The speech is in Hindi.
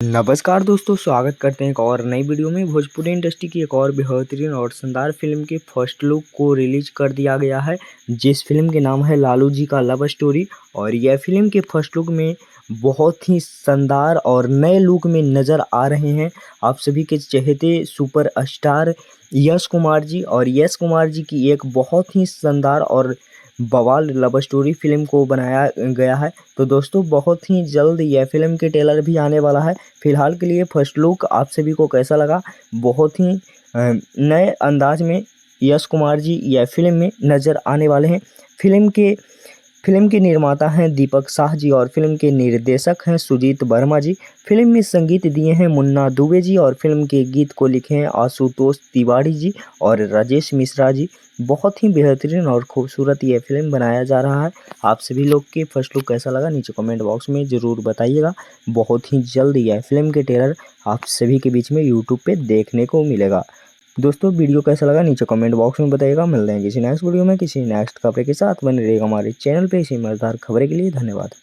नमस्कार दोस्तों, स्वागत करते हैं एक और नई वीडियो में। भोजपुरी इंडस्ट्री की एक और बेहतरीन और शानदार फिल्म की फर्स्ट लुक को रिलीज कर दिया गया है, जिस फिल्म के नाम है लालू जी का लव स्टोरी। और यह फिल्म के फर्स्ट लुक में बहुत ही शानदार और नए लुक में नज़र आ रहे हैं आप सभी के चहेते सुपर स्टार यश कुमार जी। और यश कुमार जी की एक बहुत ही शानदार और बवाल लव स्टोरी फिल्म को बनाया गया है। तो दोस्तों, बहुत ही जल्द यह फिल्म के ट्रेलर भी आने वाला है। फिलहाल के लिए फर्स्ट लुक आप सभी को कैसा लगा? बहुत ही नए अंदाज में यश कुमार जी यह फिल्म में नज़र आने वाले हैं। फिल्म के निर्माता हैं दीपक शाह जी और फिल्म के निर्देशक हैं सुजीत वर्मा जी। फिल्म में संगीत दिए हैं मुन्ना दुबे जी और फिल्म के गीत को लिखे हैं आशुतोष तिवारी जी और राजेश मिश्रा जी। बहुत ही बेहतरीन और खूबसूरत ये फिल्म बनाया जा रहा है। आप सभी लोग के फर्स्ट लुक कैसा लगा नीचे कमेंट बॉक्स में ज़रूर बताइएगा। बहुत ही जल्द यह फिल्म के ट्रेलर आप सभी के बीच में यूट्यूब पे देखने को मिलेगा। दोस्तों, वीडियो कैसा लगा नीचे कमेंट बॉक्स में बताइएगा। मिलते हैं किसी नेक्स्ट वीडियो में किसी नेक्स्ट खबर के साथ। बने रहिएगा हमारे चैनल पे इसी मजेदार खबरें के लिए। धन्यवाद।